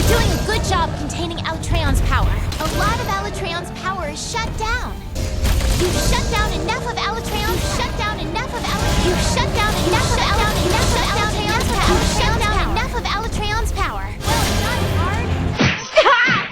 You're doing a good job containing Alatreon's power. A lot of Alatreon's power is shut down. You've shut down enough of Alatreon's. You've shut down enough of Alatreon's. You've shut down enough of Alatreon's power. You've shut down enough of Alatreon's power. Well, it's not hard. Stop!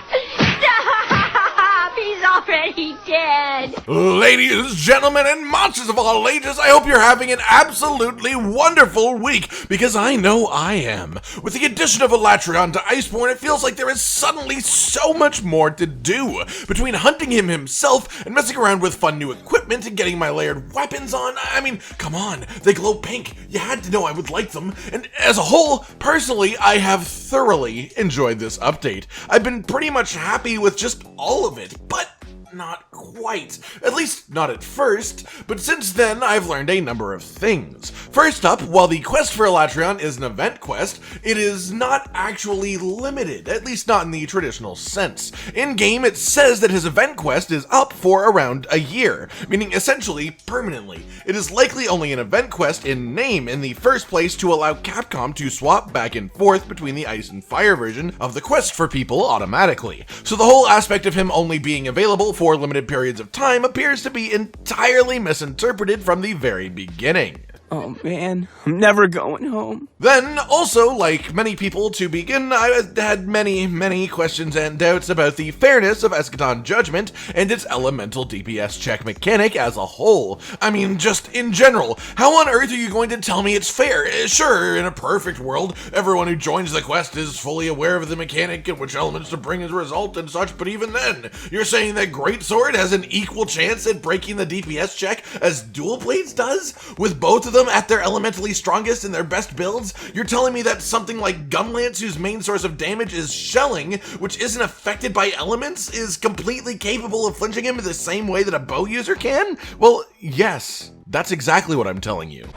He's already dead. Ladies, gentlemen, and monsters of all ages, I hope you're having an absolutely wonderful week, because I know I am. With the addition of Alatreon to Iceborne, it feels like there is suddenly so much more to do. Between hunting him himself and messing around with fun new equipment and getting my layered weapons on, I mean, come on, they glow pink. You had to know I would like them. And as a whole, personally, I have thoroughly enjoyed this update. I've been pretty much happy with just all of it, but not quite. At least not at first, but since then I've learned a number of things. First up, while the quest for Alatreon is an event quest, it is not actually limited, at least not in the traditional sense. In-game, it says that his event quest is up for around a year, meaning essentially permanently. It is likely only an event quest in name in the first place to allow Capcom to swap back and forth between the Ice and Fire version of the quest for people automatically. So the whole aspect of him only being available for limited periods of time appears to be entirely misinterpreted from the very beginning. Oh man, I'm never going home. Then, also, like many people to begin, I had many questions and doubts about the fairness of Escaton Judgement and its elemental DPS check mechanic as a whole. I mean, just in general, how on earth are you going to tell me it's fair? Sure, in a perfect world, everyone who joins the quest is fully aware of the mechanic and which elements to bring as a result and such, but even then, you're saying that Greatsword has an equal chance at breaking the DPS check as Dual Blades does? With both of them at their elementally strongest and their best builds? You're telling me that something like Gunlance, whose main source of damage is shelling, which isn't affected by elements, is completely capable of flinching him the same way that a bow user can? Well, yes, that's exactly what I'm telling you.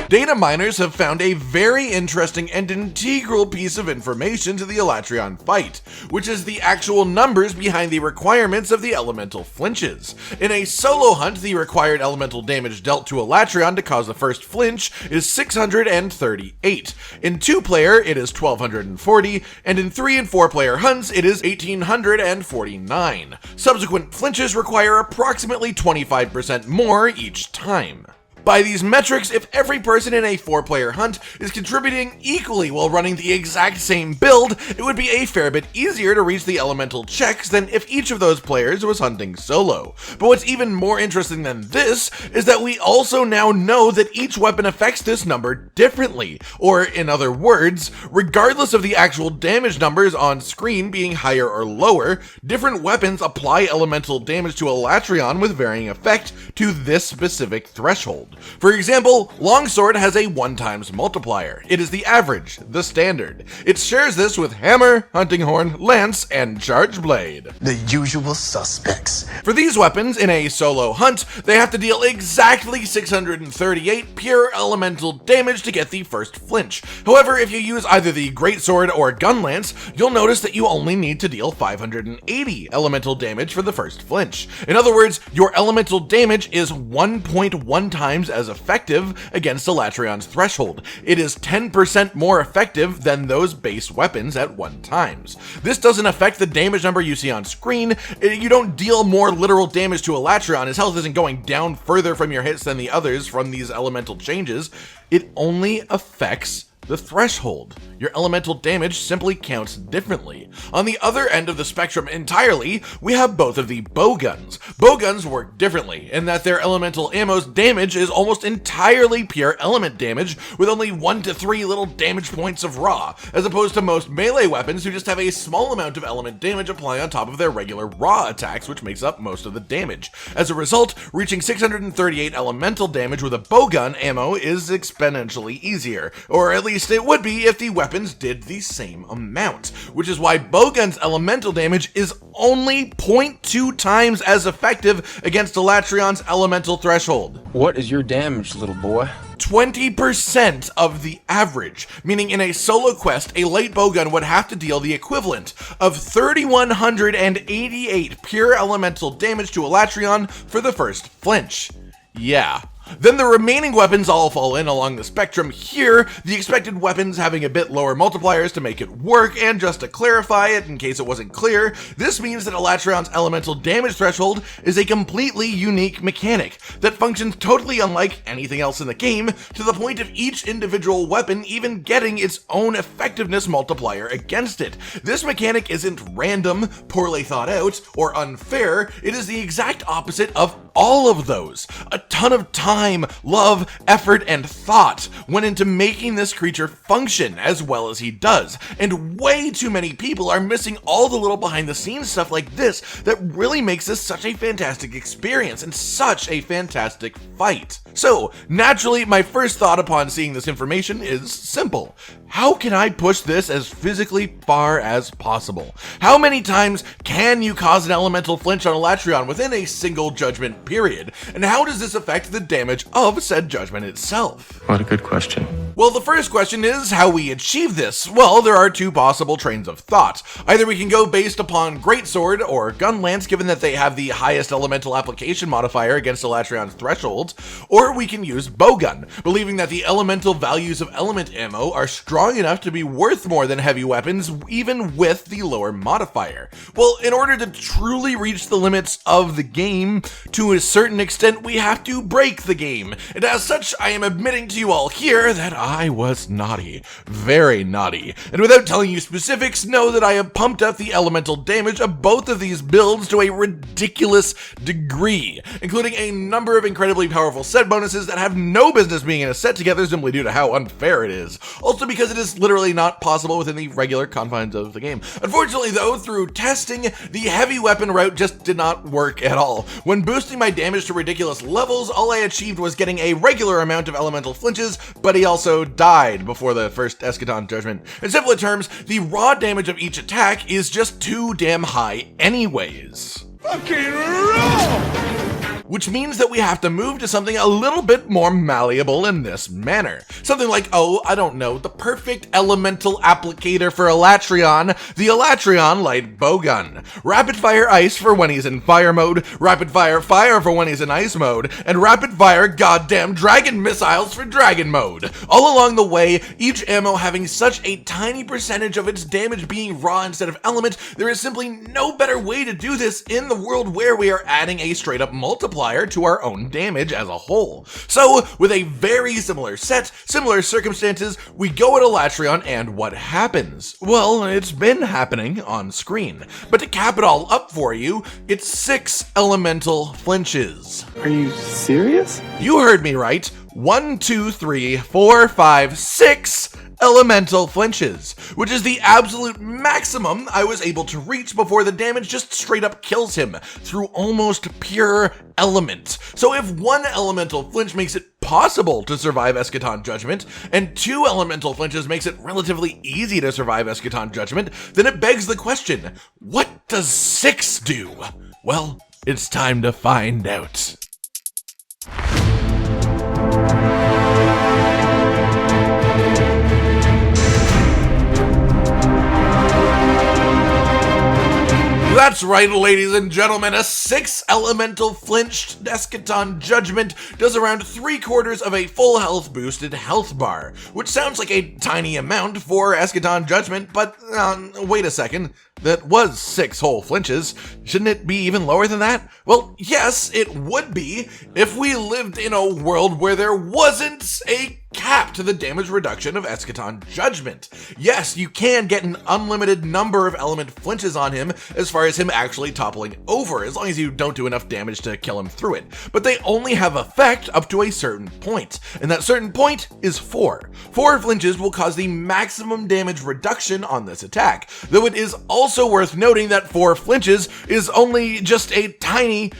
Data miners have found a very interesting and integral piece of information to the Alatreon fight, which is the actual numbers behind the requirements of the elemental flinches. In a solo hunt, the required elemental damage dealt to Alatreon to cause the first flinch is 638. In 2-player, it is 1240, and in 3 and 4-player hunts, it is 1849. Subsequent flinches require approximately 25% more each time. By these metrics, if every person in a 4-player hunt is contributing equally while running the exact same build, it would be a fair bit easier to reach the elemental checks than if each of those players was hunting solo. But what's even more interesting than this is that we also now know that each weapon affects this number differently, or in other words, regardless of the actual damage numbers on screen being higher or lower, different weapons apply elemental damage to Alatreon with varying effect to this specific threshold. For example, Longsword has a 1x multiplier. It is the average, the standard. It shares this with Hammer, Hunting Horn, Lance, and Charge Blade. The usual suspects. For these weapons, in a solo hunt, they have to deal exactly 638 pure elemental damage to get the first flinch. However, if you use either the Greatsword or Gunlance, you'll notice that you only need to deal 580 elemental damage for the first flinch. In other words, your elemental damage is 1.1 times as effective against Alatreon's threshold. It is 10% more effective than those base weapons at 1x. This doesn't affect the damage number you see on screen. You don't deal more literal damage to Alatreon. His health isn't going down further from your hits than the others from these elemental changes. It only affects the threshold. Your elemental damage simply counts differently. On the other end of the spectrum entirely, we have both of the bowguns. Bowguns work differently in that their elemental ammo's damage is almost entirely pure element damage, with only 1 to 3 little damage points of raw, as opposed to most melee weapons who just have a small amount of element damage apply on top of their regular raw attacks, which makes up most of the damage. As a result, reaching 638 elemental damage with a bowgun ammo is exponentially easier, or at least it would be if the weapons did the same amount, which is why bowgun's elemental damage is only 0.2 times as effective against Alatreon's elemental threshold. What is your damage, little boy? 20% of the average, meaning in a solo quest, a light bowgun would have to deal the equivalent of 3,188 pure elemental damage to Alatreon for the first flinch. Yeah, Then the remaining weapons all fall in along the spectrum here, the expected weapons having a bit lower multipliers to make it work, and just to clarify it in case it wasn't clear, this means that Alatreon's elemental damage threshold is a completely unique mechanic that functions totally unlike anything else in the game, to the point of each individual weapon even getting its own effectiveness multiplier against it. This mechanic isn't random, poorly thought out, or unfair, it is the exact opposite of all of those. A ton of time, love, effort, and thought went into making this creature function as well as he does, and way too many people are missing all the little behind the scenes stuff like this that really makes this such a fantastic experience and such a fantastic fight. So, naturally, my first thought upon seeing this information is simple. How can I push this as physically far as possible? How many times can you cause an elemental flinch on Alatreon within a single judgment period? And how does this affect the damage of said judgment itself? What a good question. Well, the first question is how we achieve this. Well, there are two possible trains of thought. Either we can go based upon Greatsword or Gunlance, given that they have the highest elemental application modifier against Alatreon's threshold, or we can use Bowgun, believing that the elemental values of element ammo are strong enough to be worth more than heavy weapons, even with the lower modifier. Well, in order to truly reach the limits of the game, to a certain extent, we have to break the game. And as such, I am admitting to you all here that I was naughty. Very naughty. And without telling you specifics, know that I have pumped up the elemental damage of both of these builds to a ridiculous degree, including a number of incredibly powerful set bonuses that have no business being in a set together simply due to how unfair it is. Also because it is literally not possible within the regular confines of the game. Unfortunately though, through testing, the heavy weapon route just did not work at all. When boosting my damage to ridiculous levels, all I achieved was getting a regular amount of elemental flinches, but he also died before the first Escaton Judgement. In simpler terms, the raw damage of each attack is just too damn high anyways. Fucking roll! Which means that we have to move to something a little bit more malleable in this manner. Something like, oh, I don't know, the perfect elemental applicator for Alatreon, the Alatreon Light Bowgun. Rapid fire ice for when he's in fire mode, rapid fire fire for when he's in ice mode, and rapid fire goddamn dragon missiles for dragon mode. All along the way, each ammo having such a tiny percentage of its damage being raw instead of element, there is simply no better way to do this in the world where we are adding a straight up multiplier to our own damage as a whole. So, with a very similar set, similar circumstances, we go at Alatreon and what happens? Well, it's been happening on screen. But to cap it all up for you, it's 6 elemental flinches. Are you serious? You heard me right. 1, 2, 3, 4, 5, 6 elemental flinches, which is the absolute maximum I was able to reach before the damage just straight up kills him through almost pure element. So if 1 elemental flinch makes it possible to survive Escaton Judgement, and 2 elemental flinches makes it relatively easy to survive Escaton Judgement, then it begs the question, what does 6 do? Well, it's time to find out. That's right, ladies and gentlemen, a 6 elemental flinched Escaton Judgement does around 3/4 of a full health boosted health bar, which sounds like a tiny amount for Escaton Judgement, but wait a second, that was 6 whole flinches. Shouldn't it be even lower than that? Well, yes, it would be if we lived in a world where there wasn't a cap to the damage reduction of Escaton Judgement. Yes, you can get an unlimited number of element flinches on him as far as him actually toppling over, as long as you don't do enough damage to kill him through it. But they only have effect up to a certain point, and that certain point is 4. 4 flinches will cause the maximum damage reduction on this attack, though it is also worth noting that 4 flinches is only just a tiny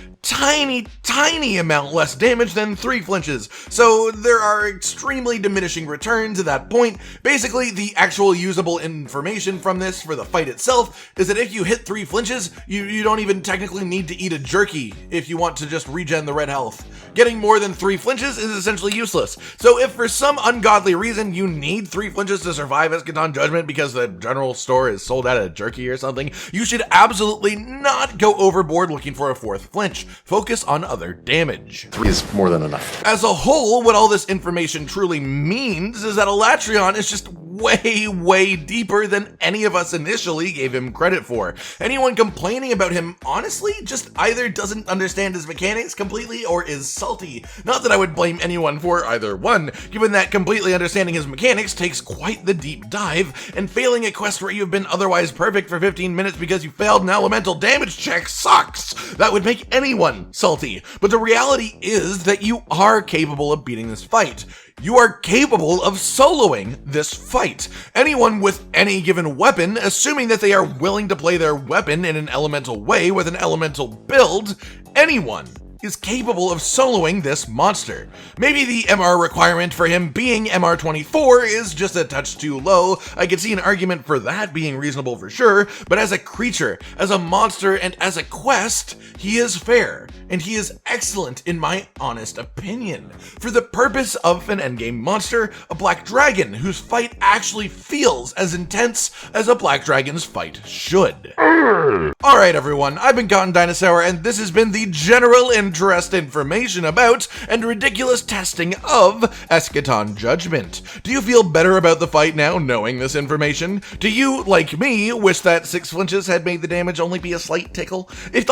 amount less damage than 3 flinches, so there are extremely diminishing returns at that point. Basically, the actual usable information from this for the fight itself is that if you hit 3 flinches, you don't even technically need to eat a jerky if you want to just regen the red health. Getting more than 3 flinches is essentially useless, so if for some ungodly reason you need 3 flinches to survive Escaton Judgement because the general store is sold out of jerky or something, you should absolutely not go overboard looking for a 4th flinch. Focus on other damage. 3 is more than enough. As a whole, what all this information truly means is that Alatreon is just way deeper than any of us initially gave him credit for. Anyone complaining about him, honestly, just either doesn't understand his mechanics completely or is salty. Not that I would blame anyone for either one, given that completely understanding his mechanics takes quite the deep dive, and failing a quest where you've been otherwise perfect for 15 minutes because you failed an elemental damage check sucks. That would make anyone salty. But the reality is that you are capable of beating this fight. You are capable of soloing this fight. Anyone with any given weapon, assuming that they are willing to play their weapon in an elemental way with an elemental build, anyone is capable of soloing this monster. Maybe the MR requirement for him being MR24 is just a touch too low. I could see an argument for that being reasonable for sure, but as a creature, as a monster, and as a quest, he is fair, and he is excellent in my honest opinion. For the purpose of an endgame monster, a black dragon whose fight actually feels as intense as a black dragon's fight should. Alright everyone, I've been Cotton Dinosaur, and this has been the general interest information about and ridiculous testing of Escaton Judgement. Do you feel better about the fight now knowing this information? Do you, like me, wish that 6 flinches had made the damage only be a slight tickle? If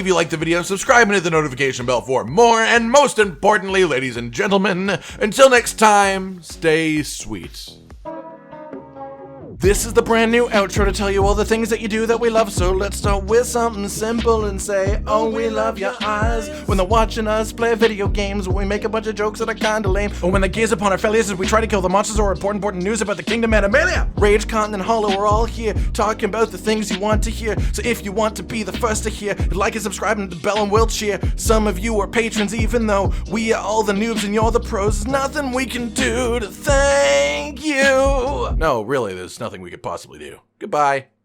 you like the video, subscribe and hit the notification bell for more, and most importantly, ladies and gentlemen, until next time, stay sweet. This is the brand new outro to tell you all the things that you do that we love, so let's start with something simple and say, oh, we love your eyes. When they're watching us play video games, we make a bunch of jokes that are kinda lame, or when they gaze upon our failures as we try to kill the monsters or important news about the kingdom Animalia. Rage, Cotton, and Hollow are all here, talking about the things you want to hear, so if you want to be the first to hear, like and subscribe and the bell and we'll cheer. Some of you are patrons even though we are all the noobs and you're the pros. There's nothing we can do to thank you. No, really, there's nothing we could possibly do. Goodbye.